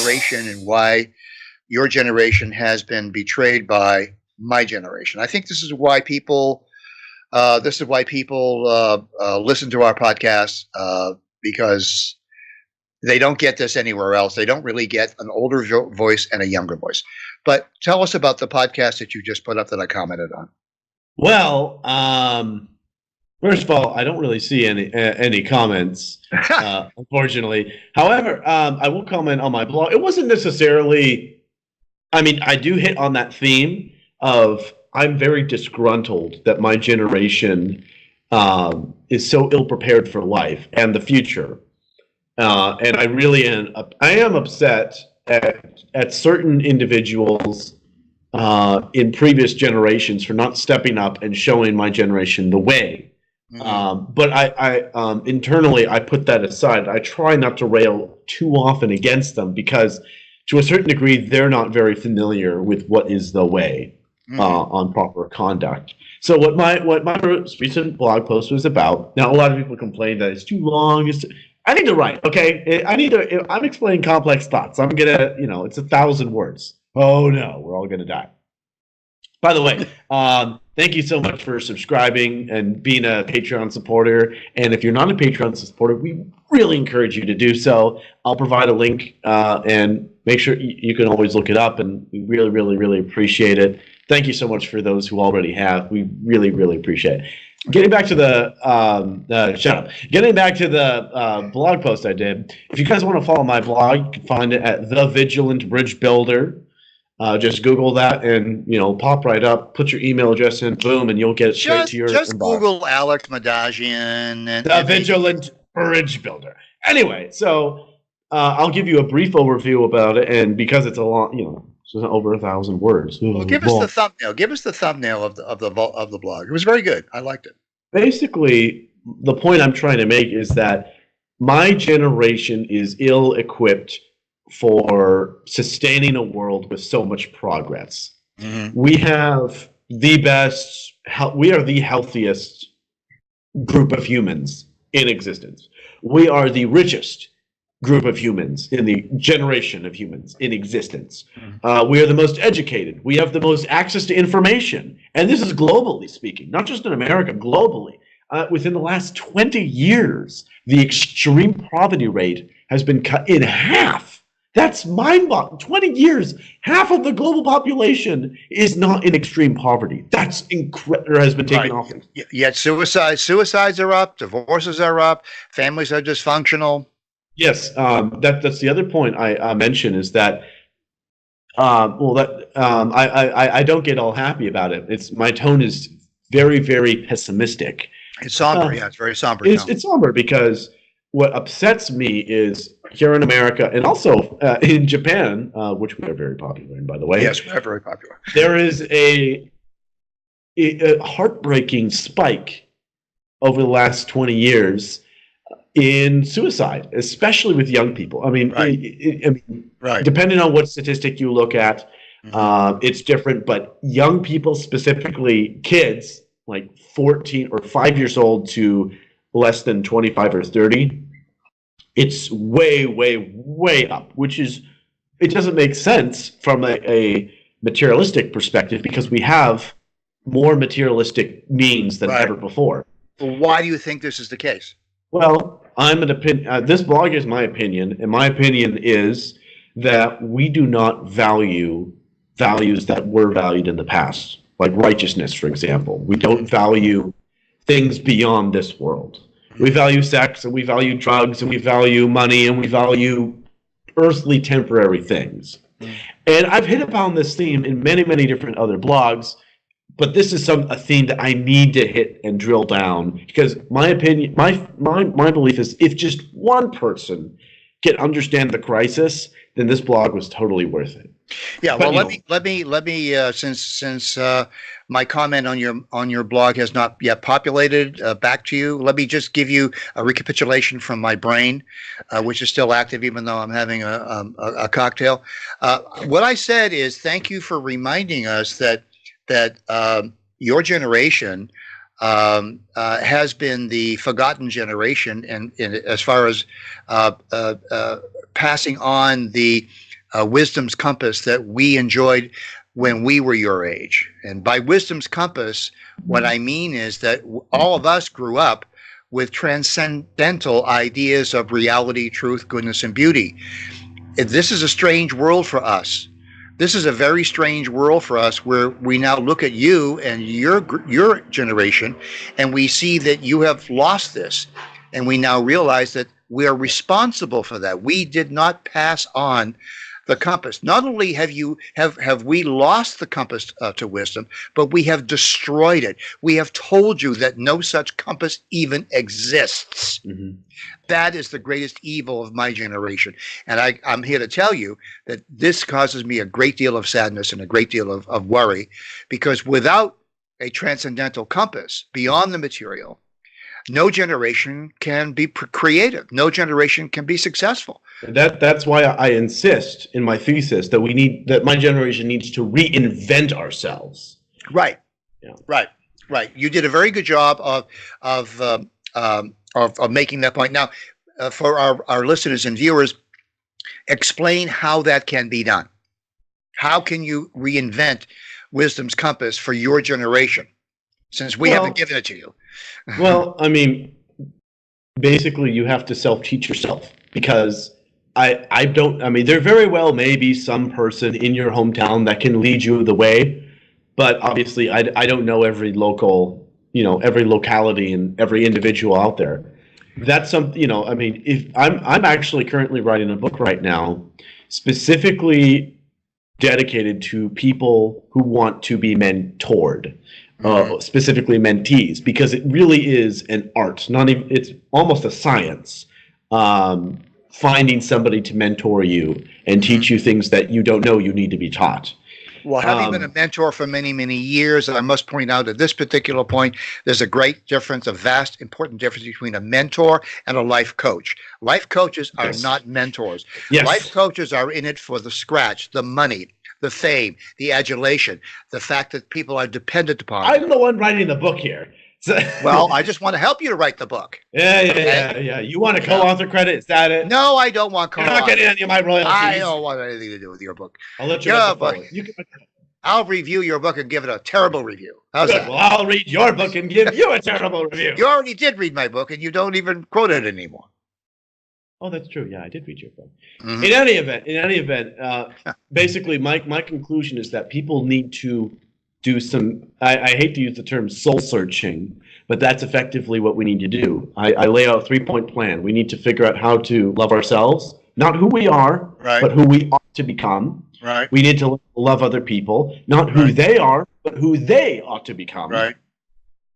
generation and why your generation has been betrayed by my generation. I think this is why people listen to our podcast because they don't get this anywhere else. They don't really get an older voice and a younger voice. But tell us about the podcast that you just put up that I commented on. Well, first of all, I don't really see any comments, unfortunately. However, I will comment on my blog. It wasn't necessarily. I mean, I do hit on that theme of I'm very disgruntled that my generation is so ill prepared for life and the future. And I really am. I am upset at certain individuals in previous generations for not stepping up and showing my generation the way. Mm-hmm. But I internally I put that aside. I try not to rail too often against them because, to a certain degree, they're not very familiar with what is the way on proper conduct. So what my most recent blog post was about. Now, a lot of people complain that it's too long. I think they're right. Okay, I'm explaining complex thoughts. I'm gonna, it's 1,000 words. Oh no, we're all gonna die. By the way, thank you so much for subscribing and being a Patreon supporter. And if you're not a Patreon supporter, we really encourage you to do so. I'll provide a link and make sure you can always look it up. And we really, really, really appreciate it. Thank you so much for those who already have. We really, really appreciate it. Getting back to the blog post I did. If you guys want to follow my blog, you can find it at The Vigilant Bridge Builder. Just Google that and pop right up. Put your email address in, boom, and you'll get it straight to your Just inbox. Google Alex Madagian and The Vigilant Bridge Builder. Anyway, so I'll give you a brief overview about it, and because it's a long, it's over 1,000 words. Well, give us the thumbnail. Give us the thumbnail of the blog. It was very good. I liked it. Basically, the point I'm trying to make is that my generation is ill-equipped for sustaining a world with so much progress. Mm-hmm. We have the best. We are the healthiest group of humans in existence. We are the richest group of humans in the generation of humans in existence. We are the most educated. We have the most access to information. And this is globally speaking, not just in America, globally. Within the last 20 years, the extreme poverty rate has been cut in half. That's mind-boggling. 20 years, half of the global population is not in extreme poverty. That's incredible. Has been taken off. Yet suicides are up, divorces are up, families are dysfunctional. Yes, that's the other point I mentioned is that I don't get all happy about it. My tone is very, very pessimistic. It's somber. It's very somber. It's somber because what upsets me is here in America and also in Japan, which we are very popular in, by the way. Yes, we are very popular. There is a heartbreaking spike over the last 20 years in suicide, especially with young people. I mean, right. Depending on what statistic you look at, it's different. But young people, specifically kids, like 14 or 5 years old to less than 25 or 30, it's way, way, way up. It doesn't make sense from a materialistic perspective because we have more materialistic means than ever before. Well, why do you think this is the case? Well, I'm an opinion. This blog is my opinion, and my opinion is that we do not value values that were valued in the past, like righteousness, for example. We don't value things beyond this world. We value sex, and we value drugs, and we value money, and we value earthly temporary things. And I've hit upon this theme in many, many different other blogs. But this is a theme that I need to hit and drill down because my opinion, my belief is if just one person can understand the crisis, then this blog was totally worth it. Yeah, well, let me since my comment on your blog has not yet populated back to you. Let me just give you a recapitulation from my brain, which is still active even though I'm having a cocktail. What I said is thank you for reminding us that your generation has been the forgotten generation, and as far as passing on the wisdom's compass that we enjoyed when we were your age. And by wisdom's compass, what I mean is that all of us grew up with transcendental ideas of reality, truth, goodness, and beauty. This is a strange world for us. This is a very strange world for us, where we now look at you and your generation, and we see that you have lost this, and we now realize that we are responsible for that. We did not pass on the compass. Not only have we lost the compass to wisdom, but we have destroyed it. We have told you that no such compass even exists. Mm-hmm. That is the greatest evil of my generation. And I'm here to tell you that this causes me a great deal of sadness and a great deal of worry, because without a transcendental compass beyond the material, no generation can be creative. No generation can be successful. That's why I insist in my thesis that my generation needs to reinvent ourselves. Right. Yeah. Right. You did a very good job of making that point. Now, for our listeners and viewers, explain how that can be done. How can you reinvent wisdom's compass for your generation, since we haven't given it to you? Well, I mean, basically, you have to self-teach yourself, because there very well may be some person in your hometown that can lead you the way, but obviously I don't know every every locality and every individual out there. That's something, if I'm actually currently writing a book right now, specifically dedicated to people who want to be mentored. Specifically mentees, because it really is an art. It's almost a science. Finding somebody to mentor you and teach you things that you don't know you need to be taught. Well, having been a mentor for many, many years, I must point out at this particular point, there's a great difference, a vast, important difference between a mentor and a life coach. Life coaches are not mentors. Yes. Life coaches are in it for the scratch, the money, the fame, the adulation, the fact that people are dependent upon I'm them. The one writing the book here. Well, I just want to help you to write the book. Yeah. You want a co-author credit? Is that it? No, I don't want co-author. You're not getting any of my royalties. I don't want anything to do with your book. I'll let you write the book. I'll review your book and give it a terrible review. How's that? Well, I'll read your book and give you a terrible review. You already did read my book, and you don't even quote it anymore. Oh, that's true. Yeah, I did read your book. Mm-hmm. In any event, basically, my conclusion is that people need to do some, I hate to use the term soul searching, but that's effectively what we need to do. I lay out a 3-point plan. We need to figure out how to love ourselves, not who we are, but who we ought to become. Right. We need to love other people, not who they are, but who they ought to become. Right.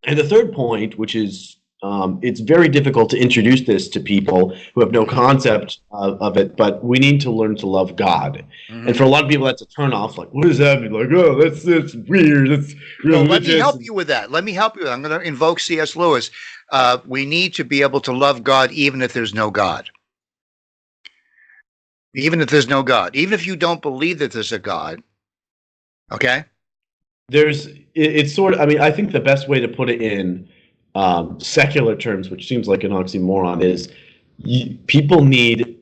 And the third point, which is, it's very difficult to introduce this to people who have no concept of it, but we need to learn to love God. Mm-hmm. And for a lot of people, that's a turnoff. Like, what does that mean? Like, oh, that's weird. That's well, let me help you with that. I'm going to invoke C.S. Lewis. We need to be able to love God even if there's no God. Even if there's no God. Even if you don't believe that there's a God. Okay? It's sort of, I think the best way to put it in secular terms, which seems like an oxymoron, is people need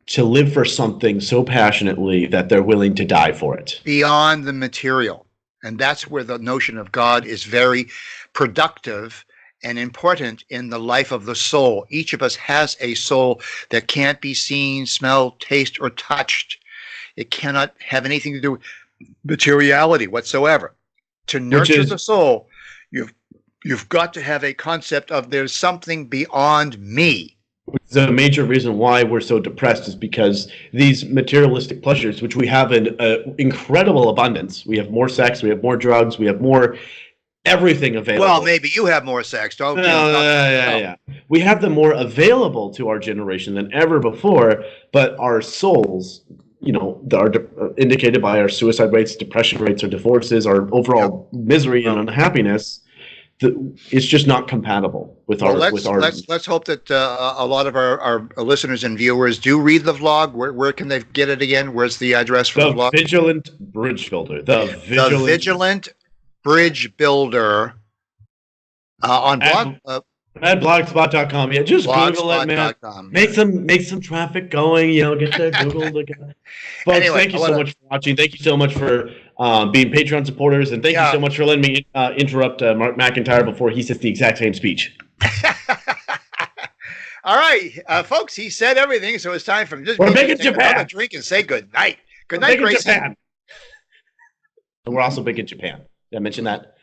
to live for something so passionately that they're willing to die for it. Beyond the material. And that's where the notion of God is very productive and important in the life of the soul. Each of us has a soul that can't be seen, smelled, tasted, or touched. It cannot have anything to do with materiality whatsoever. To nurture the soul, you've got to have a concept of there's something beyond me. The major reason why we're so depressed is because these materialistic pleasures, which we have in incredible abundance, we have more sex, we have more drugs, we have more everything available. Well, maybe you have more sex, don't you? Yeah. We have them more available to our generation than ever before, but our souls, are indicated by our suicide rates, depression rates, our divorces, our overall misery and unhappiness. It's just not compatible with our. Let's hope that a lot of our listeners and viewers do read the vlog. Where can they get it again? Where's the address for the vlog? Vigilant Bridge Builder. The Vigilant Bridge Builder on blog. At blogspot.com. Yeah, just Google it, man. Blogspot.com. Make some traffic going. Get the Google. Folks, Anyway, thank you so much for watching. Thank you so much for being Patreon supporters, and thank you so much for letting me interrupt Mark McIntyre before he says the exact same speech. All right, folks. He said everything, so it's time for him. We're big in Japan. Have a drink and say good night. Good night, Grayson. Japan. And we're also big in Japan. Did I mention that?